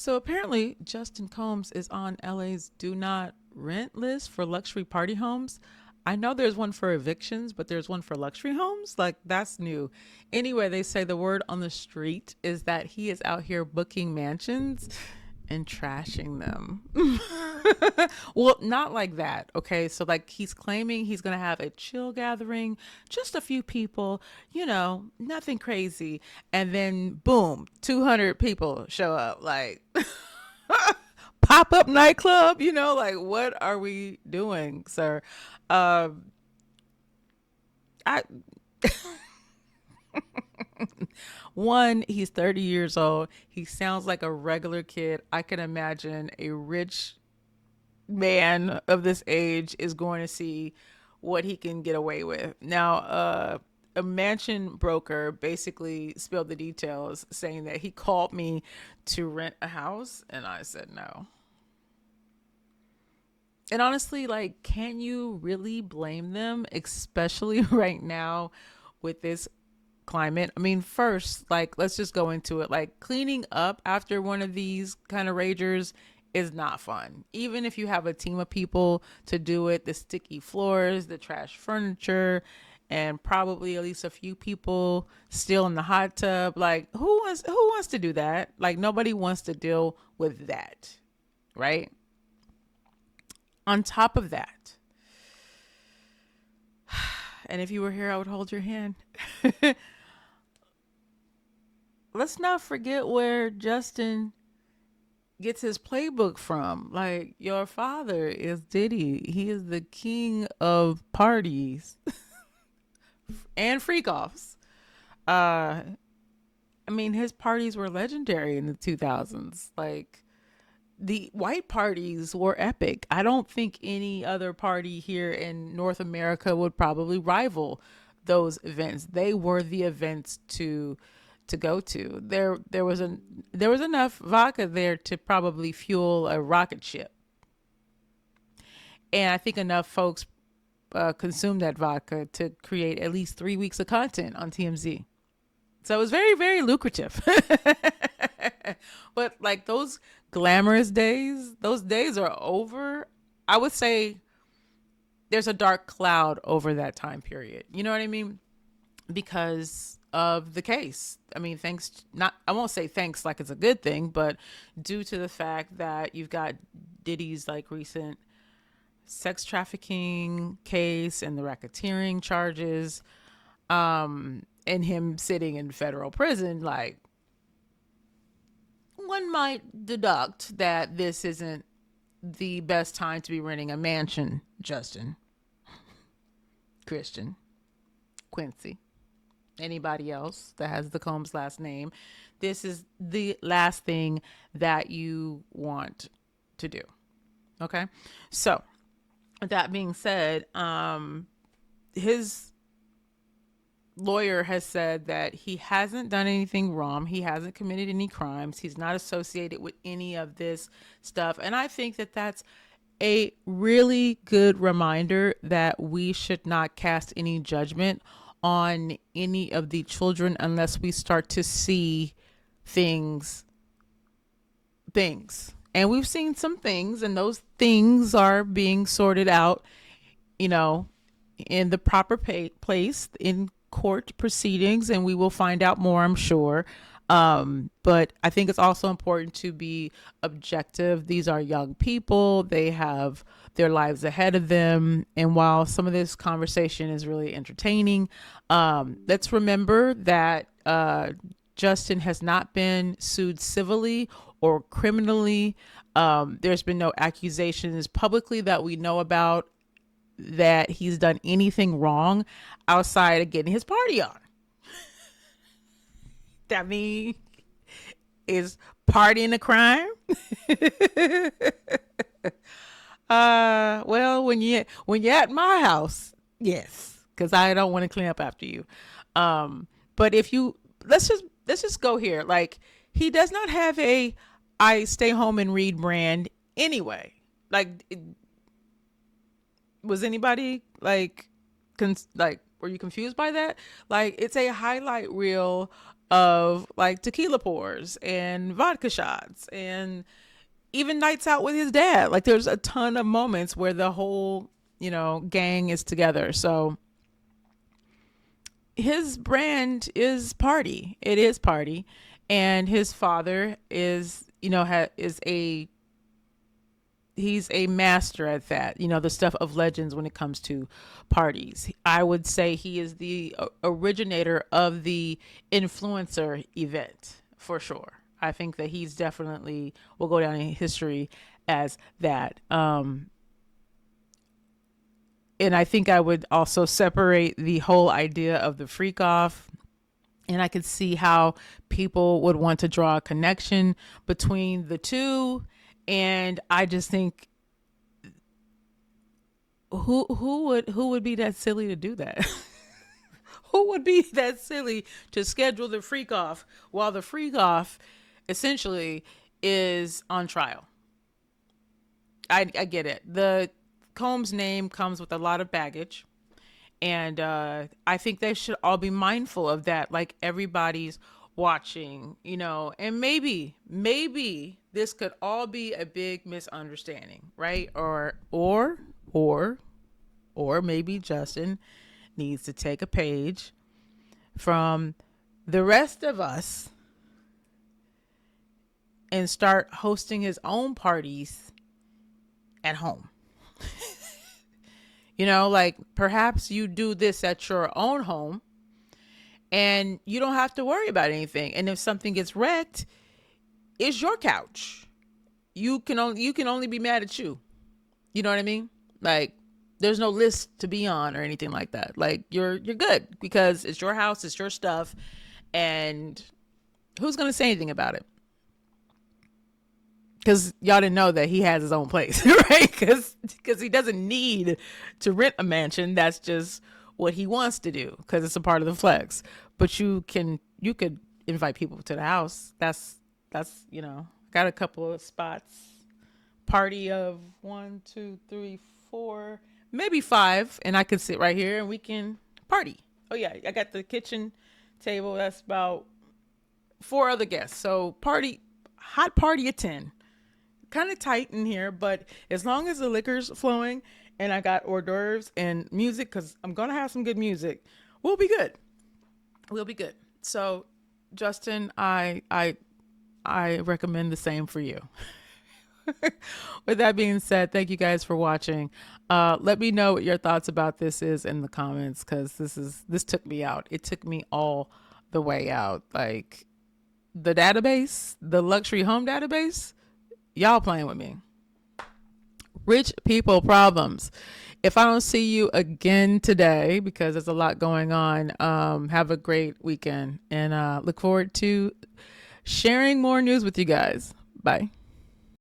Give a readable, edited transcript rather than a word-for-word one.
So apparently, Justin Combs is on LA's do not rent list for luxury party homes. I know there's one for evictions, but there's one for luxury homes. Like, that's new. Anyway, they say the word on the street is that he is out here booking mansions and trashing them. Well, not like that. Okay. So, like, he's claiming he's going to have a chill gathering, just a few people, nothing crazy. And then, boom, 200 people show up. Like, pop up nightclub, like, what are we doing, sir? Um, I, One, he's 30 years old. He sounds like a regular kid. I can imagine a rich man of this age is going to see what he can get away with. Now, a mansion broker basically spilled the details, saying that he called me to rent a house, and I said no. And honestly, like, can you really blame them, especially right now with this climate? I mean, first, like, let's just go into it. Like, cleaning up after one of these kind of ragers is not fun. Even if you have a team of people to do it, the sticky floors, the trash furniture, and probably at least a few people still in the hot tub. Like, who wants to do that? Like, nobody wants to deal with that, right? On top of that, and if you were here, I would hold your hand. Let's not forget where Justin gets his playbook from. Like, your father is Diddy. He is the king of parties and freak offs. Uh, I mean, his parties were legendary in the 2000s. Like, the white parties were epic. I don't think any other party here in North America would probably rival those events. They were the events to go to. There was enough vodka there to probably fuel a rocket ship. And I think enough folks consumed that vodka to create at least 3 weeks of content on TMZ. So it was very, very lucrative. But like, those glamorous days, those days are over. I would say there's a dark cloud over that time period. You know what I mean? Because of the case. I mean, thanks, not, I won't say thanks like it's a good thing, but due to the fact that you've got Diddy's like recent sex trafficking case and the racketeering charges, and him sitting in federal prison, like, one might deduct that this isn't the best time to be renting a mansion, Justin, Christian, Quincy, anybody else that has the Combs last name. This is the last thing that you want to do. Okay. So, with that being said, his lawyer has said that he hasn't done anything wrong. He hasn't committed any crimes. He's not associated with any of this stuff. And I think that that's a really good reminder that we should not cast any judgment on any of the children unless we start to see things things. And we've seen some things, and those things are being sorted out, you know, in the proper place in court proceedings, and we will find out more, I'm sure. But I think it's also important to be objective. These are young people, they have their lives ahead of them. And while some of this conversation is really entertaining, let's remember that Justin has not been sued civilly or criminally. There's been no accusations publicly that we know about that he's done anything wrong outside of getting his party on. That mean is partying a crime? Well, when you're at my house, yes, because I don't want to clean up after you. But if you let's just go here. Like, he does not have a I stay home and read brand anyway. Like, was anybody like were you confused by that? Like, it's a highlight reel of like tequila pours and vodka shots and even nights out with his dad. Like there's a ton of moments where the whole, gang is together. So his brand is party. It is party. And his father is, is a he's a master at that. The stuff of legends when it comes to parties. I would say he is the originator of the influencer event for sure. I think that he's definitely will go down in history as that. And I think I would also separate the whole idea of the freak off. And I could see how people would want to draw a connection between the two. And I just think who would be that silly to do that? Who would be that silly to schedule the freak off while the freak off essentially is on trial? I get it. The Combs name comes with a lot of baggage. And I think they should all be mindful of that. Like everybody's watching, and maybe this could all be a big misunderstanding, right? Or maybe Justin needs to take a page from the rest of us and start hosting his own parties at home. Like perhaps you do this at your own home and you don't have to worry about anything. And if something gets wrecked, it's your couch. You can only be mad at you. You know what I mean? Like there's no list to be on or anything like that. Like you're good because it's your house, it's your stuff, and who's going to say anything about it? Because y'all didn't know that he has his own place, right? Because he doesn't need to rent a mansion. That's just what he wants to do because it's a part of the flex. But you could invite people to the house. That's got a couple of spots. Party of 1, 2, 3, 4, maybe 5, and I could sit right here and we can party. Oh yeah, I got the kitchen table. That's about 4 other guests. So hot party of 10. Kind of tight in here, but as long as the liquor's flowing and I got hors d'oeuvres and music, because I'm gonna have some good music, we'll be good. We'll be good. So, Justin, I recommend the same for you. With that being said, thank you guys for watching. Let me know what your thoughts about this is in the comments, because this took me out. It took me all the way out. Like the database, the luxury home database. Y'all playing with me. Rich people problems. If I don't see you again today, because there's a lot going on, have a great weekend and look forward to sharing more news with you guys. Bye.